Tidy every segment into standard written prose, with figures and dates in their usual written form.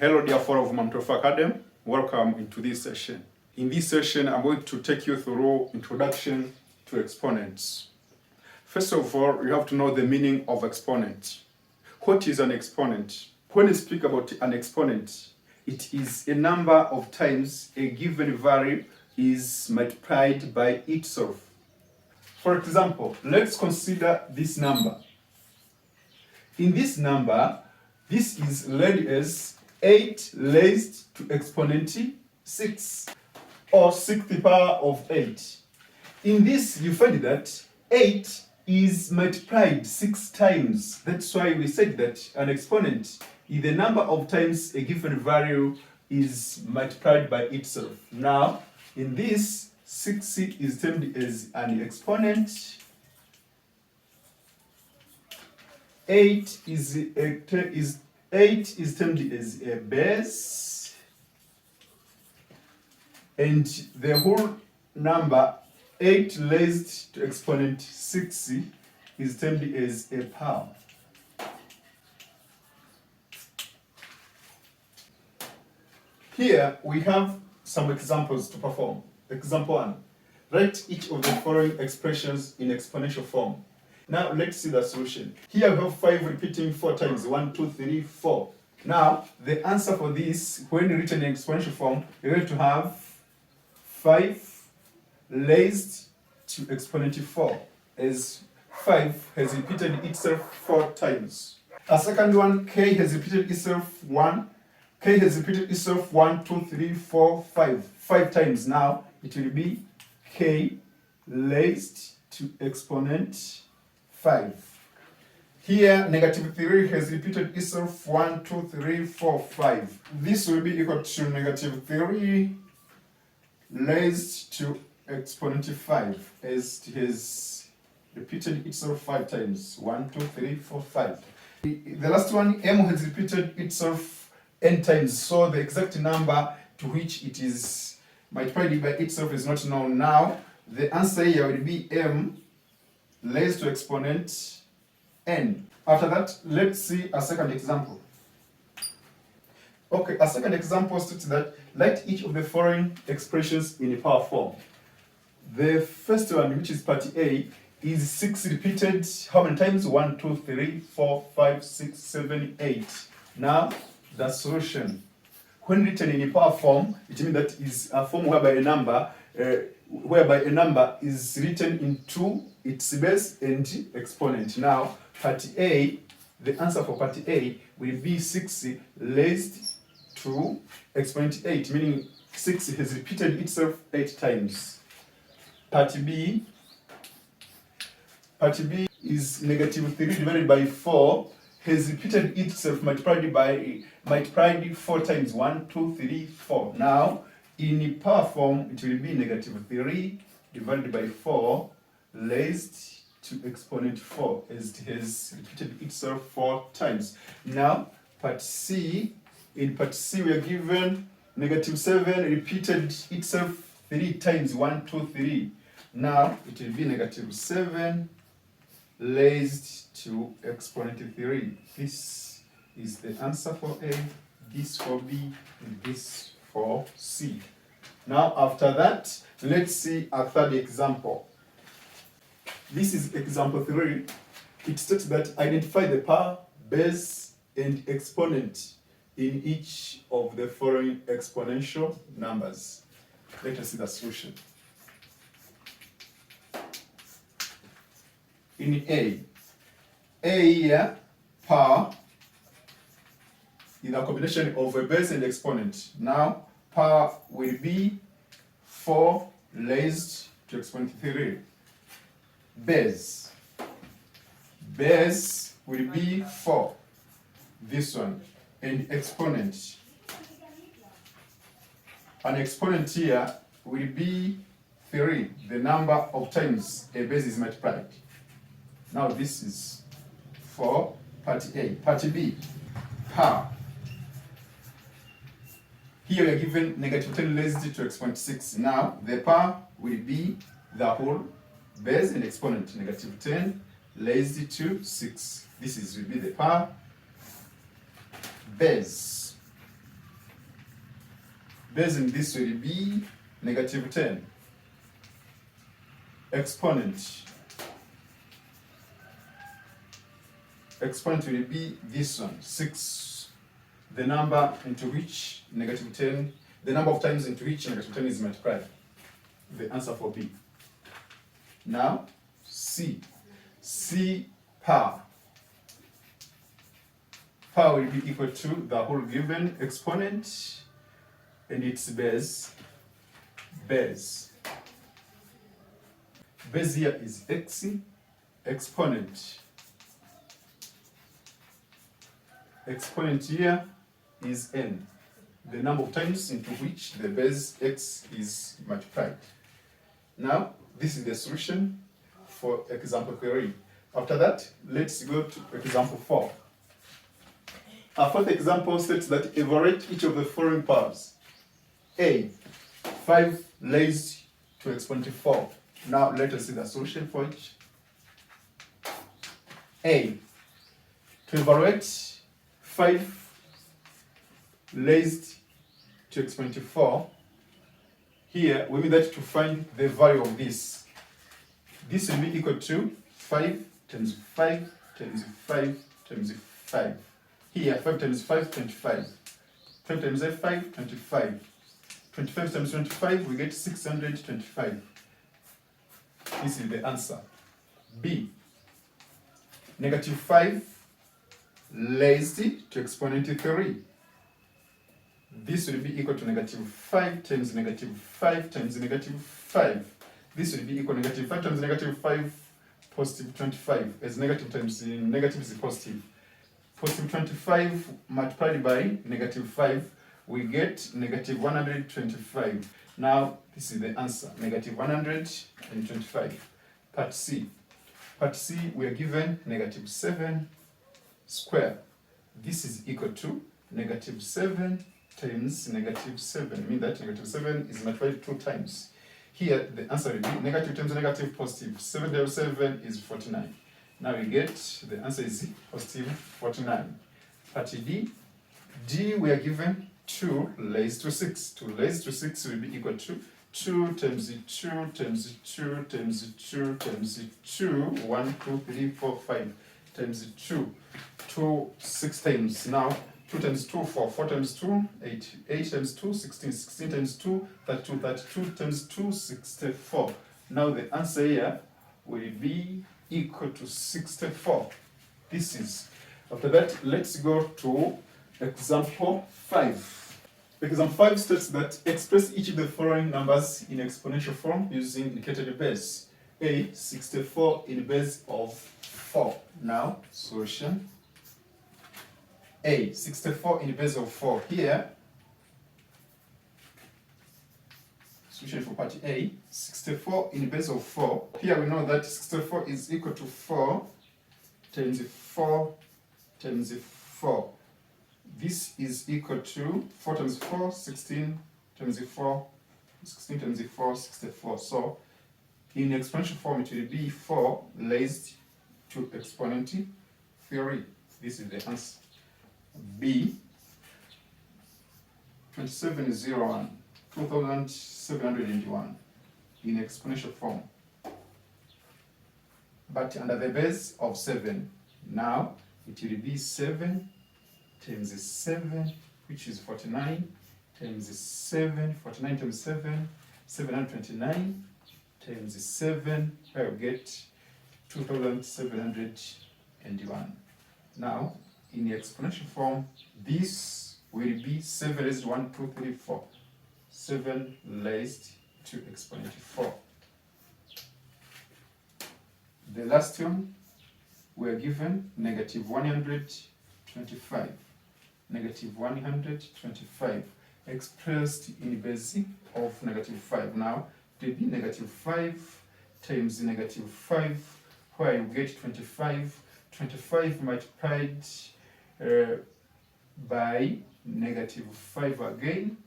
Hello dear followers of Mwalimu Theophil Academy, welcome into this session. In this session, I'm going to take you through introduction to exponents. First of all, you have to know the meaning of exponent. What is an exponent? When we speak about an exponent, it is a number of times a given value is multiplied by itself. For example, let's consider this number. In this number, this is read as 8 raised to exponent 6, or 6 to the power of 8. In this, you find that 8 is multiplied 6 times. That's why we said that an exponent is the number of times a given value is multiplied by itself. Now, in this, 6 is termed as an exponent. 8 is termed as a base, and the whole number 8 raised to exponent 6 is termed as a power. Here we have some examples to perform. Example 1. Write each of the following expressions in exponential form. Now let's see the solution. Here we have 5 repeating 4 times. 1, 2, 3, 4. Now the answer for this, when written in exponential form, you're going to have 5 raised to exponent 4, as 5 has repeated itself 4 times. A second one, k has repeated itself 1. K has repeated itself 1, 2, 3, 4, 5. 5 times. Now it will be k raised to exponent 5. Here, negative 3 has repeated itself 1, 2, 3, 4, 5. This will be equal to negative 3 raised to exponent 5, as it has repeated itself 5 times. 1, 2, 3, 4, 5. The last one, m has repeated itself n times, so the exact number to which it is multiplied by itself is not known. Now, the answer here will be m raised to exponent n. After that, let's see a second example. Okay, a second example states that write each of the following expressions in a power form. The first one, which is part A, is 6 repeated how many times? 1, 2, 3, 4, 5, 6, 7, 8. Now, the solution. When written in a power form, it means that is a form whereby a number is written into its base and exponent. Now, part A, the answer for part A will be 6 raised to exponent 8, meaning 6 has repeated itself 8 times. Part B is negative 3 divided by 4 has repeated itself multiplied 4 times. 1, 2, 3, 4. Now, in power form, it will be negative 3 divided by 4 raised to exponent 4, as it has repeated itself 4 times. Now, part C, in part C we are given negative 7 repeated itself 3 times. 1, 2, 3. Now, it will be negative 7 raised to exponent 3. This is the answer for A, this for B, and this for C. Now, after that, let's see a third example. This is example 3. It states that identify the power, base, and exponent in each of the following exponential numbers. Let us see the solution. In A here, power is a combination of a base and exponent. Now, power will be 4 raised to exponent 3. Base will be 4, this one, and exponent. An exponent here will be 3, the number of times a base is multiplied. Now this is for part A. Part B, power. Here we are given negative 10 raised to exponent 6. Now the power will be the whole base and exponent. Negative 10 raised to 6. This will be the power. Base Base in this will be negative 10. Exponent. Exponent will be this one, 6. The number into which negative 10, the number of times into which negative 10 is multiplied. The answer for B. Now, C. C power. Power will be equal to the whole given exponent and its base. Base. Base here is x, exponent. Exponent here is n, the number of times into which the base x is multiplied. Now, this is the solution for example 3. After that, let's go to example 4. Our fourth example states that evaluate each of the following powers. A, 5 raised to exponent 4. Now, let us see the solution for each. A, to evaluate 5 raised to exponent 4. Here, we mean that to find the value of this. This will be equal to 5 times 5 times 5 times 5. Here, 5 times 5, 25. 5 times 5, 25. 25 times 25, we get 625. This is the answer. B. Negative 5 raised to exponent 3. This will be equal to negative 5 times negative 5 times negative 5. This will be equal to negative 5 times negative 5, positive 25. As negative times negative is positive. Positive 25 multiplied by negative 5, we get negative 125. Now, this is the answer, negative 125. Part C. Part C, we are given negative 7 square. This is equal to negative 7 times negative 7. Mean that negative 7 is multiplied 2 times. Here, the answer will be negative times negative positive. 7 times 7 is 49. Now we get, the answer is positive 49. Part D. D, we are given 2 raised to 6. 2 raised to 6 will be equal to 2 times 2 times 2 times 2 times 2. 1, 2, 3, 4, 5 times 2. 2, 6 times. Now, 2 times 2, 4. 4 times 2, 8. 8 times 2, 16. 16 times 2, 32. 32 times 2, 64. Now the answer here will be equal to 64. This is. After that, let's go to example 5. Example 5 states that express each of the following numbers in exponential form using indicated base. A, 64 in base of 4. Now, solution. A, 64 in base of 4. Here, solution for part A, 64 in base of 4. Here we know that 64 is equal to 4 times 4 times 4. This is equal to 4 times 4, 16 times 4, 16 times 4, 64. So, in exponential form, it will be 4 raised to exponent 3. This is the answer. B, 2701, 2701 in exponential form, but under the base of 7. Now it will be 7 times 7, which is 49, times 7, 49 times 7, 729, times 7, I will get 2701. Now, in the exponential form, this will be 7 raised to 1, 2, 3, 4. 7 raised to exponent 4. The last one, we are given negative 125. Negative 125 expressed in base of negative 5. Now, it will be negative 5 times negative 5, where you get 25. 25 multiplied by negative 5 again,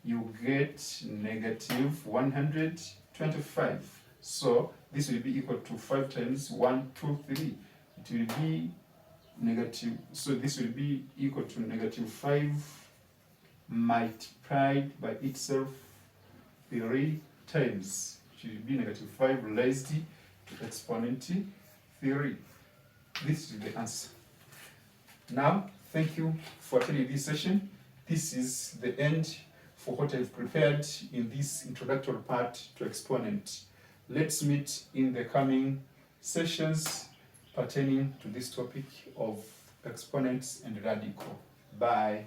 you get negative 125. So this will be equal to 5 times 1, 2, 3. It will be negative, so this will be equal to negative 5 multiplied by itself 3 times, which will be -5 raised to exponent 3. This is the answer. Now, thank you for attending this session. This is the end for what I've prepared in this introductory part to exponent. Let's meet in the coming sessions pertaining to this topic of exponents and radical. Bye.